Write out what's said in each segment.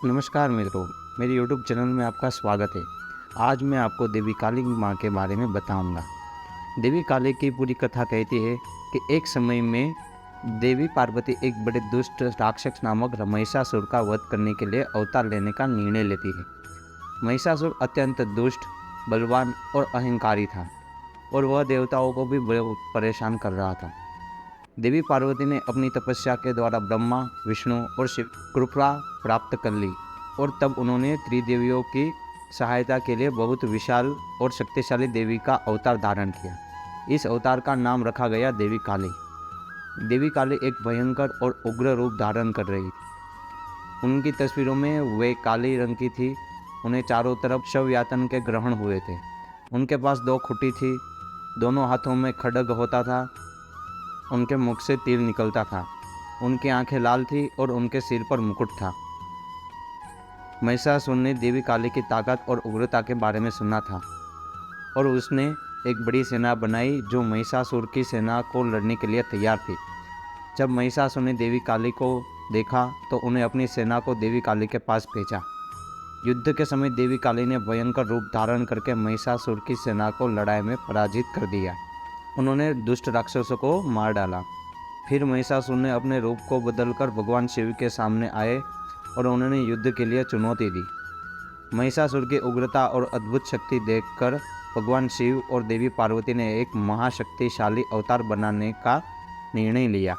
नमस्कार मित्रों, मेरे YouTube चैनल में आपका स्वागत है। आज मैं आपको देवी काली माँ के बारे में बताऊंगा। देवी काली की पूरी कथा कहती है कि एक समय में देवी पार्वती एक बड़े दुष्ट राक्षस नामक महिषासुर का वध करने के लिए अवतार लेने का निर्णय लेती है। महिषासुर अत्यंत दुष्ट, बलवान और अहंकारी था और वह देवताओं को भी बहुत परेशान कर रहा था। देवी पार्वती ने अपनी तपस्या के द्वारा ब्रह्मा, विष्णु और शिव कृपा प्राप्त कर ली और तब उन्होंने त्रिदेवियों की सहायता के लिए बहुत विशाल और शक्तिशाली देवी का अवतार धारण किया। इस अवतार का नाम रखा गया देवी काली। देवी काली एक भयंकर और उग्र रूप धारण कर रही थी। उनकी तस्वीरों में वे काली रंग की थी। उन्हें चारों तरफ शवयातन के ग्रहण हुए थे। उनके पास दो खुटी थी, दोनों हाथों में खड्ग होता था, उनके मुख से तीर निकलता था, उनकी आंखें लाल थी और उनके सिर पर मुकुट था। महिषासुर ने देवी काली की ताकत और उग्रता के बारे में सुना था और उसने एक बड़ी सेना बनाई जो महिषासुर की सेना को लड़ने के लिए तैयार थी। जब महिषासुर ने देवी काली को देखा तो उन्हें अपनी सेना को देवी काली के पास भेजा। युद्ध के समय देवी काली ने भयंकर रूप धारण करके महिषासुर की सेना को लड़ाई में पराजित कर दिया। उन्होंने दुष्ट राक्षसों को मार डाला। फिर महिषासुर ने अपने रूप को बदलकर भगवान शिव के सामने आए और उन्होंने युद्ध के लिए चुनौती दी। महिषासुर की उग्रता और अद्भुत शक्ति देखकर भगवान शिव और देवी पार्वती ने एक महाशक्तिशाली अवतार बनाने का निर्णय लिया।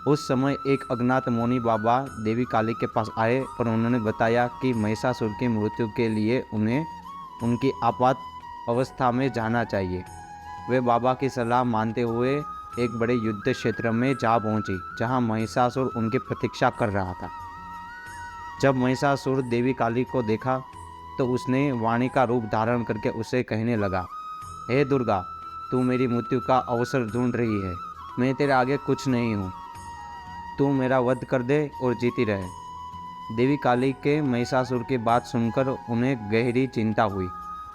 उस समय एक अज्ञात मुनि बाबा देवी काली के पास आए और उन्होंने बताया कि महिषासुर की मृत्यु के लिए उन्हें उनकी आपात अवस्था में जाना चाहिए। वे बाबा की सलाह मानते हुए एक बड़े युद्ध क्षेत्र में जा पहुंची, जहां महिषासुर उनकी प्रतीक्षा कर रहा था। जब महिषासुर देवी काली को देखा तो उसने वाणी का रूप धारण करके उसे कहने लगा, हे दुर्गा, तू मेरी मृत्यु का अवसर ढूंढ रही है। मैं तेरे आगे कुछ नहीं हूँ। तू मेरा वध कर दे और जीती रहे। देवी काली के महिषासुर की बात सुनकर उन्हें गहरी चिंता हुई।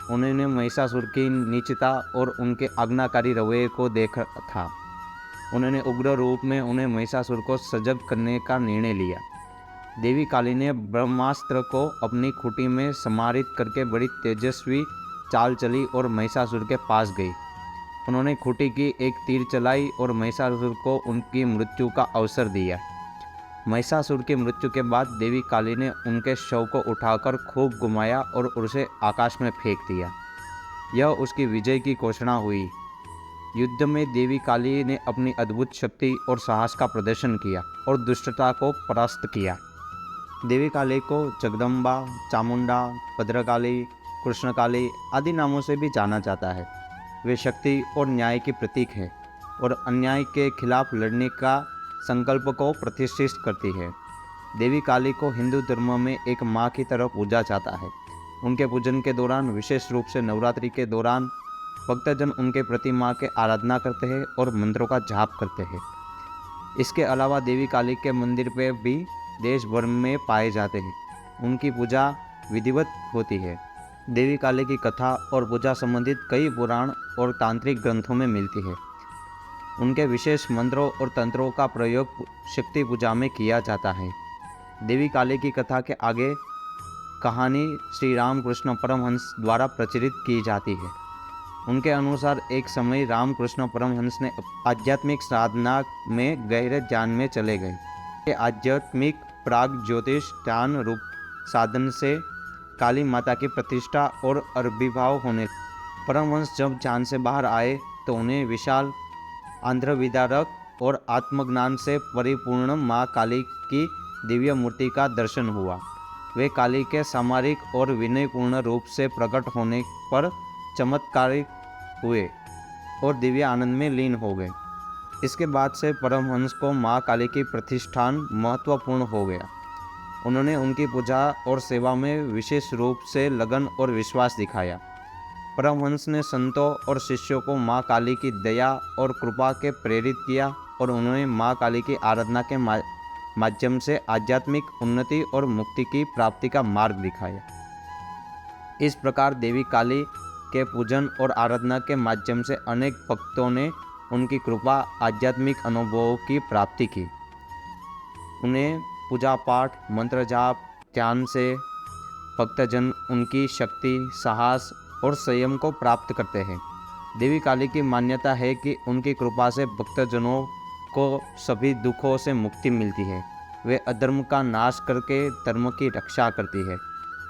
उन्होंने महिषासुर की नीचता और उनके आज्ञाकारी रवैये को देखा था। उन्होंने उग्र रूप में उन्हें महिषासुर को सजग करने का निर्णय लिया। देवी काली ने ब्रह्मास्त्र को अपनी खूंटी में समारित करके बड़ी तेजस्वी चाल चली और महिषासुर के पास गई। उन्होंने खूंटी की एक तीर चलाई और महिषासुर को उनकी मृत्यु का अवसर दिया। महिषासुर की मृत्यु के बाद देवी काली ने उनके शव को उठाकर खूब घुमाया और उसे आकाश में फेंक दिया। यह उसकी विजय की घोषणा हुई। युद्ध में देवी काली ने अपनी अद्भुत शक्ति और साहस का प्रदर्शन किया और दुष्टता को परास्त किया। देवी काली को जगदम्बा, चामुंडा, भद्रकाली, कृष्णकाली आदि नामों से भी जाना जाता है। वे शक्ति और न्याय की प्रतीक है और अन्याय के खिलाफ लड़ने का संकल्प को प्रतिष्ठित करती है। देवी काली को हिंदू धर्म में एक माँ की तरह पूजा जाता है। उनके पूजन के दौरान, विशेष रूप से नवरात्रि के दौरान, भक्तजन उनके प्रति माँ के आराधना करते हैं और मंत्रों का जाप करते हैं। इसके अलावा देवी काली के मंदिर पे भी देश भर में पाए जाते हैं। उनकी पूजा विधिवत होती है। देवी काली की कथा और पूजा संबंधित कई पुराण और तांत्रिक ग्रंथों में मिलती है। उनके विशेष मंत्रों और तंत्रों का प्रयोग शक्ति पूजा में किया जाता है। देवी काली की कथा के आगे कहानी श्री रामकृष्ण परमहंस द्वारा प्रचलित की जाती है। उनके अनुसार एक समय रामकृष्ण परमहंस ने आध्यात्मिक साधना में गहरे ध्यान में चले गए। ये आध्यात्मिक प्राग ज्योतिष ध्यान रूप साधन से काली माता की प्रतिष्ठा और आविर्भाव होने। परमहंस जब ध्यान से बाहर आए तो उन्हें विशाल, आंध्रविदारक और आत्मज्ञान से परिपूर्ण माँ काली की दिव्य मूर्ति का दर्शन हुआ। वे काली के सामरिक और विनयपूर्ण रूप से प्रकट होने पर चमत्कारिक हुए और दिव्य आनंद में लीन हो गए। इसके बाद से परमहंस को माँ काली की प्रतिष्ठान महत्वपूर्ण हो गया। उन्होंने उनकी पूजा और सेवा में विशेष रूप से लगन और विश्वास दिखाया। परमहंस ने संतों और शिष्यों को माँ काली की दया और कृपा के प्रेरित किया और उन्होंने माँ काली की आराधना के माध्यम से आध्यात्मिक उन्नति और मुक्ति की प्राप्ति का मार्ग दिखाया। इस प्रकार देवी काली के पूजन और आराधना के माध्यम से अनेक भक्तों ने उनकी कृपा, आध्यात्मिक अनुभवों की प्राप्ति की। उन्हें पूजा पाठ, मंत्र जाप, ध्यान से भक्तजन उनकी शक्ति, साहस और संयम को प्राप्त करते हैं। देवी काली की मान्यता है कि उनकी कृपा से भक्तजनों को सभी दुखों से मुक्ति मिलती है। वे अधर्म का नाश करके धर्म की रक्षा करती है।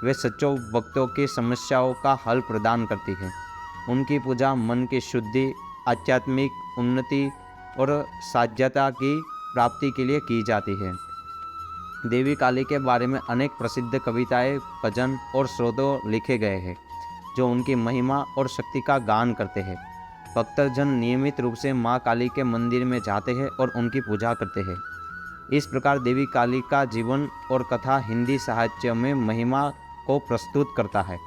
वे सच्चों भक्तों की समस्याओं का हल प्रदान करती है। उनकी पूजा मन की शुद्धि, आध्यात्मिक उन्नति और साध्यता की प्राप्ति के लिए की जाती है। देवी काली के बारे में अनेक प्रसिद्ध कविताएं, भजन और श्लोक लिखे गए हैं जो उनकी महिमा और शक्ति का गान करते हैं। भक्तजन नियमित रूप से माँ काली के मंदिर में जाते हैं और उनकी पूजा करते हैं। इस प्रकार देवी काली का जीवन और कथा हिंदी साहित्य में महिमा को प्रस्तुत करता है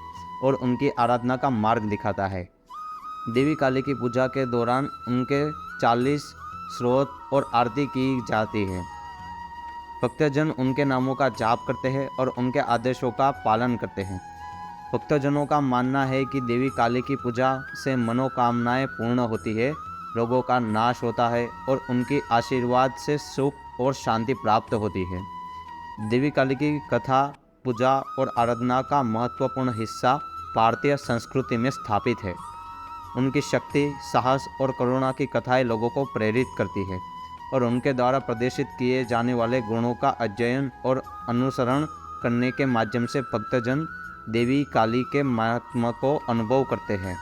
और उनकी आराधना का मार्ग दिखाता है। देवी काली की पूजा के दौरान उनके 40 स्रोत और आरती की जाती है। भक्तजन उनके नामों का जाप करते हैं और उनके आदेशों का पालन करते हैं। भक्तजनों का मानना है कि देवी काली की पूजा से मनोकामनाएं पूर्ण होती है, रोगों का नाश होता है और उनकी आशीर्वाद से सुख और शांति प्राप्त होती है। देवी काली की कथा, पूजा और आराधना का महत्वपूर्ण हिस्सा भारतीय संस्कृति में स्थापित है। उनकी शक्ति, साहस और करुणा की कथाएं लोगों को प्रेरित करती है और उनके द्वारा प्रदर्शित किए जाने वाले गुणों का अध्ययन और अनुसरण करने के माध्यम से भक्तजन देवी काली के महात्मा को अनुभव करते हैं।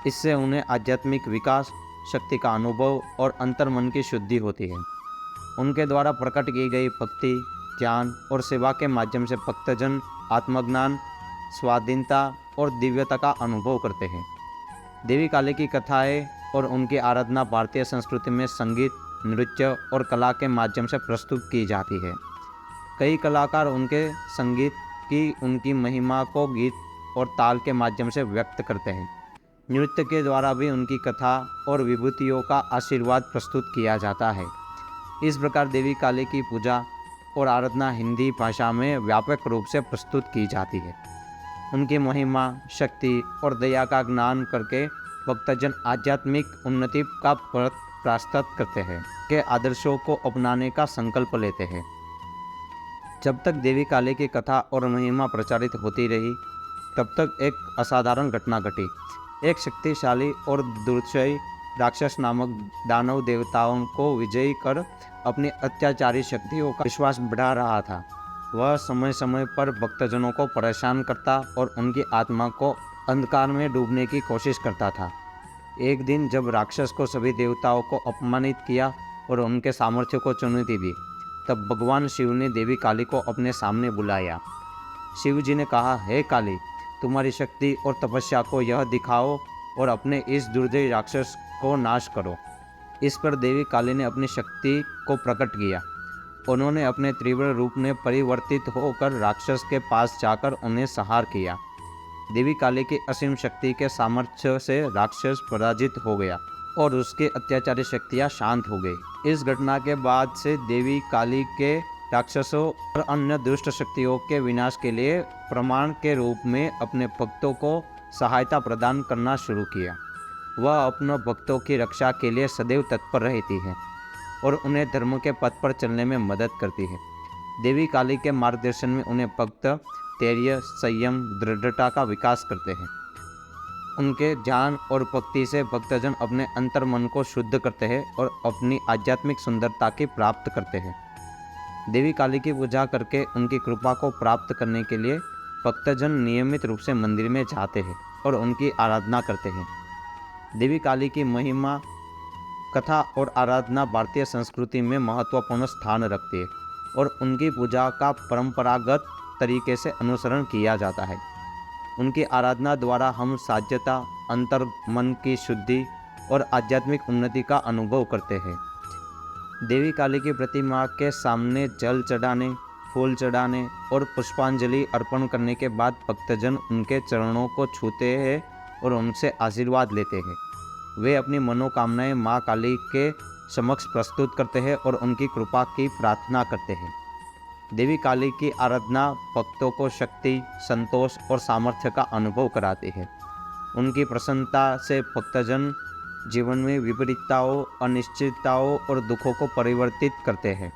इससे उन्हें आध्यात्मिक विकास, शक्ति का अनुभव और अंतर्मन की शुद्धि होती है। उनके द्वारा प्रकट की गई भक्ति, ज्ञान और सेवा के माध्यम से भक्तजन आत्मज्ञान, स्वाधीनता और दिव्यता का अनुभव करते हैं। देवी काली की कथाएं और उनकी आराधना भारतीय संस्कृति में संगीत, नृत्य और कला के माध्यम से प्रस्तुत की जाती है। कई कलाकार उनके संगीत की उनकी महिमा को गीत और ताल के माध्यम से व्यक्त करते हैं। नृत्य के द्वारा भी उनकी कथा और विभूतियों का आशीर्वाद प्रस्तुत किया जाता है। इस प्रकार देवी काली की पूजा और आराधना हिंदी भाषा में व्यापक रूप से प्रस्तुत की जाती है। उनकी महिमा, शक्ति और दया का ज्ञान करके भक्तजन आध्यात्मिक उन्नति का प्रस्तुत करते हैं, के आदर्शों को अपनाने का संकल्प लेते हैं। जब तक देवी काली की कथा और महिमा प्रचारित होती रही, तब तक एक असाधारण घटना घटी। एक शक्तिशाली और दुर्जय राक्षस नामक दानव देवताओं को विजयी कर अपनी अत्याचारी शक्तियों का विश्वास बढ़ा रहा था। वह समय समय पर भक्तजनों को परेशान करता और उनकी आत्मा को अंधकार में डूबने की कोशिश करता था। एक दिन जब राक्षस को सभी देवताओं को अपमानित किया और उनके सामर्थ्य को चुनौती दी, तब भगवान शिव ने देवी काली को अपने सामने बुलाया। शिव जी ने कहा, हे काली, तुम्हारी शक्ति और तपस्या को यह दिखाओ और अपने इस दुर्जय राक्षस को नाश करो। इस पर देवी काली ने अपनी शक्ति को प्रकट किया। उन्होंने अपने तीव्र रूप में परिवर्तित होकर राक्षस के पास जाकर उन्हें संहार किया। देवी काली की असीम शक्ति के सामर्थ्य से राक्षस पराजित हो गया और उसकी अत्याचारी शक्तियाँ शांत हो गई। इस घटना के बाद से देवी काली के राक्षसों और अन्य दुष्ट शक्तियों के विनाश के लिए प्रमाण के रूप में अपने भक्तों को सहायता प्रदान करना शुरू किया। वह अपने भक्तों की रक्षा के लिए सदैव तत्पर रहती है और उन्हें धर्म के पथ पर चलने में मदद करती है। देवी काली के मार्गदर्शन में उन्हें भक्त धैर्य, संयम, दृढ़ता का विकास करते हैं। उनके ध्यान और भक्ति से भक्तजन अपने अंतर्मन को शुद्ध करते हैं और अपनी आध्यात्मिक सुंदरता की प्राप्त करते हैं। देवी काली की पूजा करके उनकी कृपा को प्राप्त करने के लिए भक्तजन नियमित रूप से मंदिर में जाते हैं और उनकी आराधना करते हैं। देवी काली की महिमा, कथा और आराधना भारतीय संस्कृति में महत्वपूर्ण स्थान रखती है और उनकी पूजा का परंपरागत तरीके से अनुसरण किया जाता है। उनकी आराधना द्वारा हम साध्यता, अंतर मन की शुद्धि और आध्यात्मिक उन्नति का अनुभव करते हैं। देवी काली की प्रतिमा के सामने जल चढ़ाने, फूल चढ़ाने और पुष्पांजलि अर्पण करने के बाद भक्तजन उनके चरणों को छूते हैं और उनसे आशीर्वाद लेते हैं। वे अपनी मनोकामनाएं माँ काली के समक्ष प्रस्तुत करते हैं और उनकी कृपा की प्रार्थना करते हैं। देवी काली की आराधना भक्तों को शक्ति, संतोष और सामर्थ्य का अनुभव कराती है। उनकी प्रसन्नता से भक्तजन जीवन में विपरीतताओं, अनिश्चितताओं और दुखों को परिवर्तित करते हैं।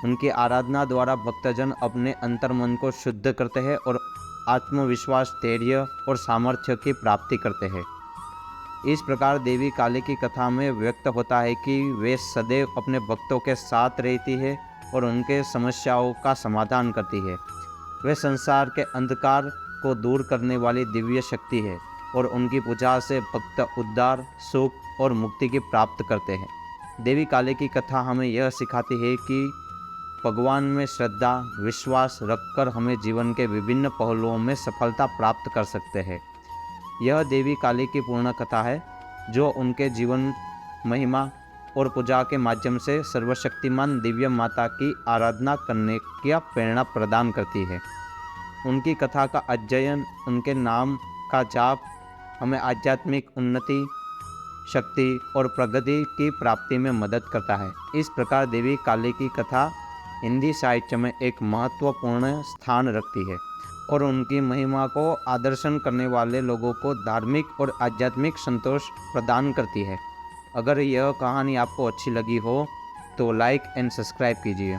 उनकी आराधना द्वारा भक्तजन अपने अंतर्मन को शुद्ध करते हैं और आत्मविश्वास, धैर्य और सामर्थ्य की प्राप्ति करते हैं। इस प्रकार देवी काली की कथा में व्यक्त होता है कि वे सदैव अपने भक्तों के साथ रहती है और उनके समस्याओं का समाधान करती है। वे संसार के अंधकार को दूर करने वाली दिव्य शक्ति है और उनकी पूजा से भक्त उद्धार, सुख और मुक्ति की प्राप्त करते हैं। देवी काली की कथा हमें यह सिखाती है कि भगवान में श्रद्धा, विश्वास रखकर हमें जीवन के विभिन्न पहलुओं में सफलता प्राप्त कर सकते हैं। यह देवी काली की पूर्ण कथा है जो उनके जीवन, महिमा और पूजा के माध्यम से सर्वशक्तिमान दिव्य माता की आराधना करने की प्रेरणा प्रदान करती है। उनकी कथा का अध्ययन, उनके नाम का जाप हमें आध्यात्मिक उन्नति, शक्ति और प्रगति की प्राप्ति में मदद करता है। इस प्रकार देवी काली की कथा हिंदी साहित्य में एक महत्वपूर्ण स्थान रखती है और उनकी महिमा को आदर्शन करने वाले लोगों को धार्मिक और आध्यात्मिक संतोष प्रदान करती है। अगर यह कहानी आपको अच्छी लगी हो तो लाइक एंड सब्सक्राइब कीजिए।